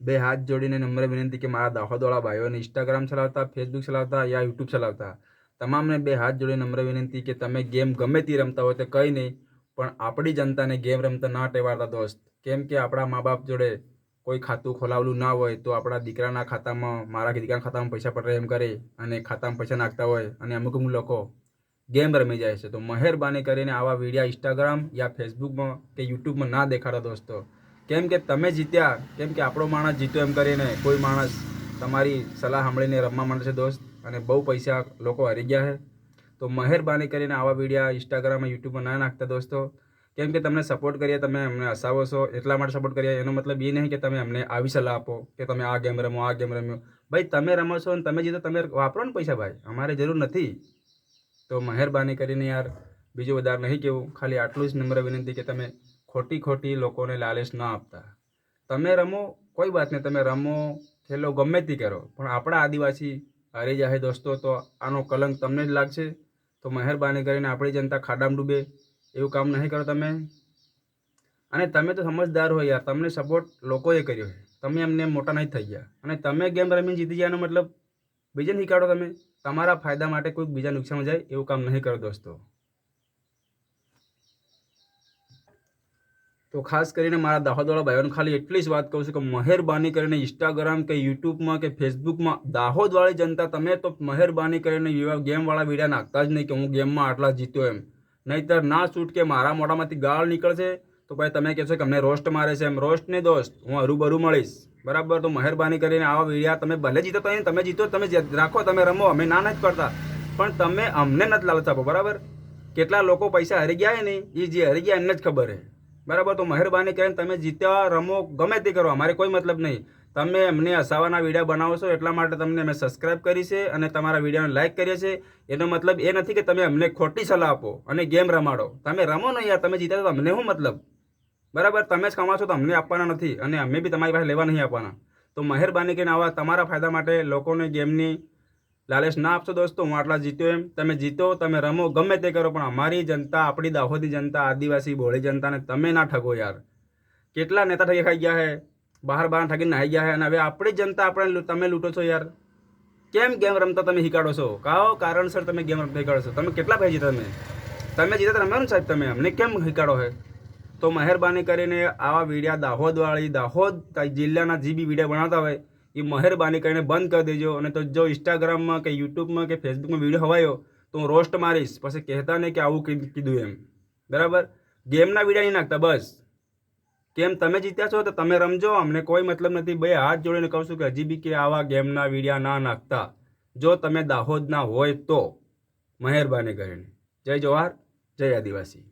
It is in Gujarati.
બે હાથ જોડીને નમ્ર વિનંતી કે મારા દાહોદવાળા ભાઈઓને ઇન્સ્ટાગ્રામ ચલાવતા, ફેસબુક ચલાવતા યા યુટ્યુબ ચલાવતા તમામને બે હાથ જોડીને નમ્ર વિનંતી કે તમે ગેમ ગમે તે રમતા હોય તો કંઈ નહીં, પણ આપણી જનતાને ગેમ રમતા ના ટેવાડતા દોસ્ત. કેમ કે આપણા મા બાપ જોડે કોઈ ખાતું ખોલાવેલું ના હોય તો આપણા દીકરાના ખાતામાં, મારા દીકરાના ખાતામાં પૈસા પડે એમ કરે અને ખાતામાં પૈસા નાખતા હોય અને અમુક લોકો ગેમ રમી જાય છે. તો મહેરબાની કરીને આવા વિડીયા ઇન્સ્ટાગ્રામ યા ફેસબુકમાં કે યુટ્યુબમાં ના દેખાડો દોસ્તો. કેમ કે તમે જીત્યા, કેમ કે આપણો માણસ જીત્યો એમ કરીને કોઈ માણસ તમારી સલાહ સાંભળીને રમવા માંડે છે દોસ્ત, અને બહુ પૈસા લોકો હારી ગયા છે. તો મહેરબાની કરીને આવા વિડીયા ઇન્સ્ટાગ્રામ યુટ્યુબમાં ના નાખતા દોસ્તો. કેમ કે તમને સપોર્ટ કરીએ, તમે અમને હસાવો છો એટલા માટે સપોર્ટ કરીએ. એનો મતલબ એ નહીં કે તમે અમને આવી સલાહ આપો કે તમે આ ગેમ રમો, આ ગેમ રમ્યો. ભાઈ તમે રમો છો અને તમે જીતો, તમે વાપરો ને પૈસા ભાઈ, અમારે જરૂર નથી. તો મહેરબાની કરીને યાર બીજું વધારે નહીં કહેવું, ખાલી આટલું જ નમ્ર વિનંતી કે તમે ખોટી લોકોને લાલચ ના આપતા. તમે રમો કોઈ વાત નહીં, તમે રમો ખેલો ગમે તે કરો, પણ આપણા આદિવાસી હારી જાય દોસ્તો તો આનો કલંક તમને જ લાગશે. તો મહેરબાની કરીને આપણી જનતા ખાડામાં ડૂબે એવું કામ નહીં કરો તમે. અને તમે તો સમજદાર હોય યાર, તમને સપોર્ટ લોકોએ કર્યો છે, તમે એમને મોટા નહીં થઈ ગયા. અને તમે ગેમ રમીને જીતી ગયા એનો મતલબ બીજાને શીખાડો. તમે તમારા ફાયદા માટે કોઈ બીજા નુકસાન જાય એવું કામ નહીં કરો દોસ્તો. તો ખાસ કરીને મારા દાહોદવાળા ભાઈઓને ખાલી એટલી જ વાત કહું છું કે મહેરબાની કરીને ઇન્સ્ટાગ્રામ કે યુટ્યુબમાં કે ફેસબુકમાં દાહોદવાળી જનતા તમે તો મહેરબાની કરીને ગેમવાળા વિડીયો નાખતા જ નહીં કે હું ગેમમાં આટલા જીત્યો એમ. નહીંતર ના છૂટ કે મારા મોઢામાંથી ગાળ નીકળશે તો ભાઈ તમે કહેશો કે અમને રોસ્ટ મારે છે. એમ રોસ્ટ નહીં દોસ્ત, હું હરુબરું મળીશ બરાબર. તો મહેરબાની કરીને આવા વિડીયા તમે ભલે જીતો તો તમે જીતો, તમે રાખો, તમે રમો, અમે ના નથી કરતા, પણ તમે અમને નથી લાલચ આપો બરાબર. કેટલા લોકો પૈસા હારી ગયા નહીં, એ જે હારી ગયા એમને જ ખબર છે બરાબર. તો મહેરબાની કરીને તમે જીત્યા રમો ગમે તે કરો, અમારે કોઈ મતલબ નહીં. તમે અમને હસાવાના વિડીયો બનાવો છો એટલા માટે તમને અમે સબસ્ક્રાઈબ કરી છે અને તમારા વિડીયોને લાઇક કરીએ છીએ. એનો મતલબ એ નથી કે તમે અમને ખોટી સલાહ આપો અને ગેમ રમાડો. તમે રમો નહીં યાર, તમે જીતા તો અમને શું મતલબ બરાબર. તમે જ કમાશો તો અમને આપવાના નથી અને અમે બી તમારી પાસે લેવા નહીં આપવાના. તો મહેરબાની કરીને આવા તમારા ફાયદા માટે લોકોને ગેમની લાલચ ના આપશો દોસ્તો. હું આટલા જીત્યો એમ, તમે જીતો, તમે રમો ગમે તે કરો, પણ અમારી જનતા, આપણી દાહોદી જનતા, આદિવાસી ભોળી જનતાને તમે ના ઠગો યાર. કેટલા નેતા ઠગી ખાઈ ગયા છે, બહાર ઠગીને નાહી ગયા છે, અને હવે આપણી જનતા આપણે તમે લૂંટો છો યાર. કેમ ગેમ રમતા તમે શીખાડો છો? કાઓ કારણસર તમે ગેમ રમતા શીખાડો છો? તમે કેટલા ભાઈ જીતા? તમે જીતા રમ્યા ને સાહેબ, તમે અમને કેમ શીખાડો છે? તો મહેરબાની કરીને આવા વિડીયા દાહોદ જિલ્લાના જે બી વિડીયો બનાવતા હોય એ મહેરબાની કરીને બંધ કરી દેજો. અને તો જો ઇન્સ્ટાગ્રામમાં કે યુટ્યુબમાં કે ફેસબુકમાં વિડીયો હવાયો તો હું રોસ્ટ મારીશ, પછી કહેતા નહીં કે આવું કીધું એમ બરાબર. ગેમના વિડીયો નહીં નાખતા બસ. કેમ તમે જીત્યા છો તો તમે રમજો, અમને કોઈ મતલબ નથી. બે હાથ જોડીને કહું છું કે હજી બી કે આવા ગેમના વિડીયા ના નાખતા, જો તમે દાહોદના હોય તો મહેરબાની કરીને. જય જવાહર, જય આદિવાસી.